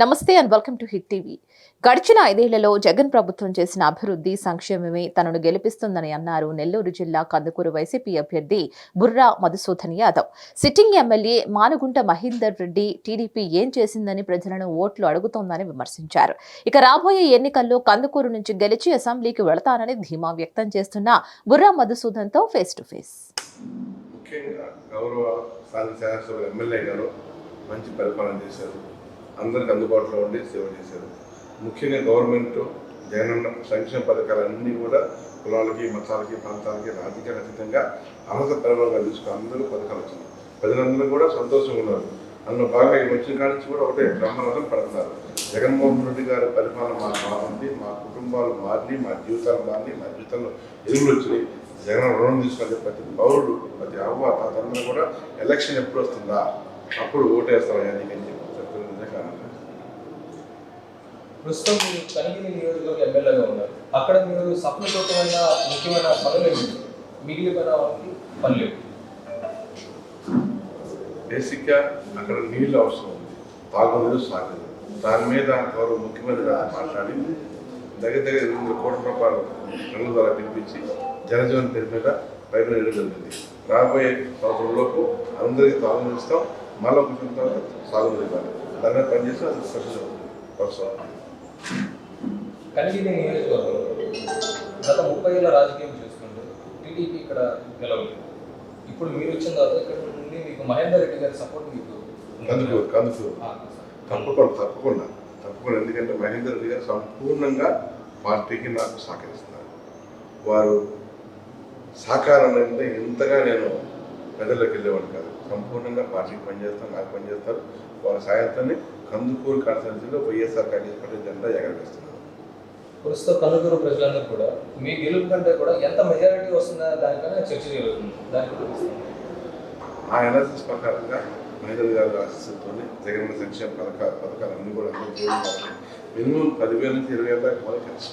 నమస్తే and welcome to hit TV. గడిచిన 5 ఏళ్లలో జగన్ ప్రభుత్వం చేసిన అభివృద్ధి సంక్షేమమే తనను గెలిపిస్తుందని అన్నారు నెల్లూరు జిల్లా కందుకూరు వైసీపీ అభ్యర్థి Burra Madhusudan Yadav. Sitting MLA Manugunta Mahender Reddy TDP ఏం చేసిందని ప్రజలను ఓట్లు అడుగుతోందని విమర్శించారు. ఇక రాబోయే ఎన్నికల్లో కందుకూరు నుంచి గెలిచి అసెంబ్లీకి వెళతానని ధీమా వ్యక్తం చేస్తున్న బుర్రా మధుసూదన్తో ఫేస్ టు ఫేస్. మంచి పరిపాలన చేశారు, అందరికి అందుబాటులో ఉండి సేవ చేశారు. ముఖ్యంగా గవర్నమెంట్ జగనన్న సంక్షేమ పథకాలన్నీ కూడా కులాలకి, మతాలకి, ప్రాంతాలకి రాజకీయ అతీతంగా అర్హత పరిమాణంగా తీసుకుని అందరూ పథకాలు వచ్చినాయి. ప్రజలందరూ కూడా సంతోషంగా ఉన్నారు. అందులో బాగా ఈ వచ్చిన కాడి నుంచి కూడా ఒకటే బ్రహ్మరథం పడుతున్నారు. జగన్మోహన్ రెడ్డి గారి పరిపాలన మాకు బాగుంది, మా కుటుంబాలు మారి, మా జీవితాలు మారి, మా జీవితంలో ఎదుగులు వచ్చినాయి. జగన్ రుణం తీసుకుని ప్రతి పౌరుడు, ప్రతి అవ్వ తాతందరూ కూడా ఎలక్షన్ ఎప్పుడు వస్తుందా అప్పుడు ఓటేస్తామని చెప్పి చెప్తున్న కారణం. ప్రస్తుతం మీరు కనిగిరి నియోజకవర్గ ఎమ్మెల్యేగా ఉన్నారు. అక్కడ మీరు సఫలీకృతమైన ముఖ్యమైన పనులు ఏమిటి? మిగిలిపోయిన వాళ్ళకి పనులు బేసిక్గా అక్కడ నీళ్ళు అవసరం ఉంది, తాగునీరు సాగదు. దాని మీద గౌరవ ముఖ్యమంత్రి మాట్లాడి దగ్గర 2 కోట్ల రూపాయలు రంగు ద్వారా పిలిపించి జనజీవన్ పేరు మీద పైపు నీళ్ళు జరుగుతుంది. రాబోయే సంవత్సరంలోపు అందరికీ తాగునీరు ఇస్తాం, మళ్ళీ ఒక తర్వాత సాగునీరు ఇవ్వాలి. దాని మీద పనిచేస్తే అది స్పెషల్ ప్రోత్సాహం. కనిగిరి నియోజకవర్గంలో గత 30 ఏళ్ళ రాజకీయం చేసుకుంటూ టీడీపీ ఇక్కడ గెలవలేదు. ఇప్పుడు మీరు వచ్చిన తర్వాత ఇక్కడ నుండి మీకు మహేందర్ రెడ్డి గారి సపోర్ట్ మీకు తప్పకుండా ఎందుకంటే మహేందర్ రెడ్డి గారు సంపూర్ణంగా పార్టీకి నాకు సహకరిస్తున్నారు. వారు సహకారం అంటే ఇంతగా నేను ప్రజల్లోకి వెళ్ళేవాడిని కాదు. సంపూర్ణంగా పార్టీకి పనిచేస్తాను, నాకు పనిచేస్తారు. వారి సాయంత్రాన్ని కందుకూరు కాన్స్టిట్యూన్సీలో వైఎస్ఆర్ కాంగ్రెస్ పార్టీ జెండా ఎగరవేస్తున్నారు. ప్రస్తుతం కందుకూరు ప్రజలందరూ కూడా మీ గెలుపు కంటే కూడా ఎంత మెజారిటీ వస్తుందా దానికన్నా చర్చ జరుగుతుంది. ఆ అనాలిసిస్ ప్రకారంగా మహేందర్ గారి ఆశీస్సుతో జగన్ సంక్షేమ పథకాలన్నీ కూడా మినిమం 10,000 నుంచి 20,000 దాకా మనకి తెలుసు.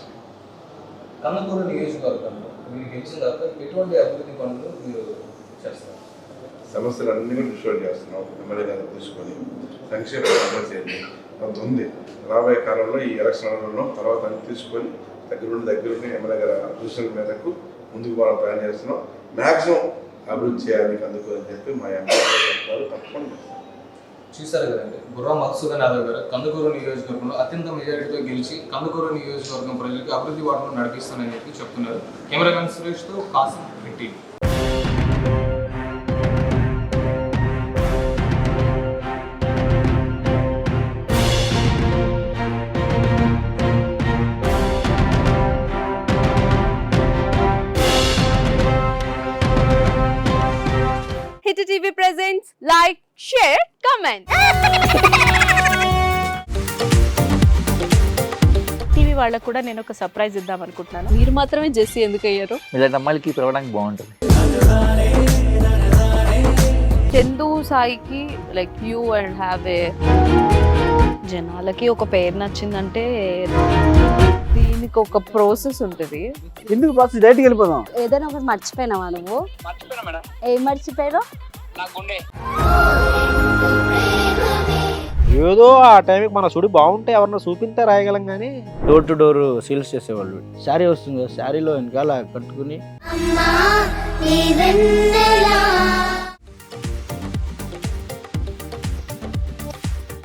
కందుకూరు నియోజకవర్గంలో మీరు గెలిచిన తర్వాత ఎటువంటి అభివృద్ధి పనులు మీరు చేస్తారు? సమస్యలు అన్నీ కూడా డిస్ట్రిబ్యూట్ చేస్తున్నాం. ఎమ్మెల్యే గారు తీసుకొని సంక్షేమ అమలు చేయండి కొంత ఉంది. రాబోయే కాలంలో ఈ ఎలక్షన్లలో తర్వాత అన్ని తీసుకొని దగ్గరుండి ఎమ్మెల్యే గారి సూచనల మేరకు ముందుకు మనం ప్లాన్ చేస్తున్నాం. మ్యాక్సిమం అభివృద్ధి చేయాలి అందుకు అని చెప్పి మా ఎమ్మెల్యే చెప్తారు. తప్పకుండా చూశారు కదండి, బుర్రా మధుసూదన్ యాదవ్ గారు కందుకూరు నియోజకవర్గంలో అత్యంత మెజారిటీతో గెలిచి కందుకూరు నియోజకవర్గం ప్రజలకు అభివృద్ధి బాటలో నడిపిస్తానని చెప్పి చెప్తున్నారు. కెమెరామెన్ సురేష్తో Kasim, hit TV. Hit TV presents like, share, comment. TV వాళ్ళకు కూడా నేను ఒక సర్ప్రైజ్ ఇద్దాం అనుకుంటున్నాను. మీరు మాత్రమే జెస్సీ ఎందుకు అయ్యారు? ఇలాంటి అమ్మాయిలకి పిలవడానికి బాగుంటుంది. చందు సాయికి like you and have a జనాలకి ఒక పేరు నచ్చిందంటే దీనికి ఒక ప్రాసెస్ ఉంటుంది. ఎందుకు ప్రాసెస్ డైరెక్ట్‌గా వెళ్ళిపోదాం. ఏదైనా ఒకటి మర్చిపోయినావా నువ్వు? మర్చిపోయినా మేడం. ఏం మర్చిపోయావు? నా గుండె. ఏదో ఆ టైంకి మన సుడి బాగుంటే ఎవరన్నా చూపిస్తే రాయగలం కానీ డోర్ టు డోర్ సేల్స్ చేసేవాళ్ళు. శారీ వస్తుంది, శారీలో వెనకాల కట్టుకుని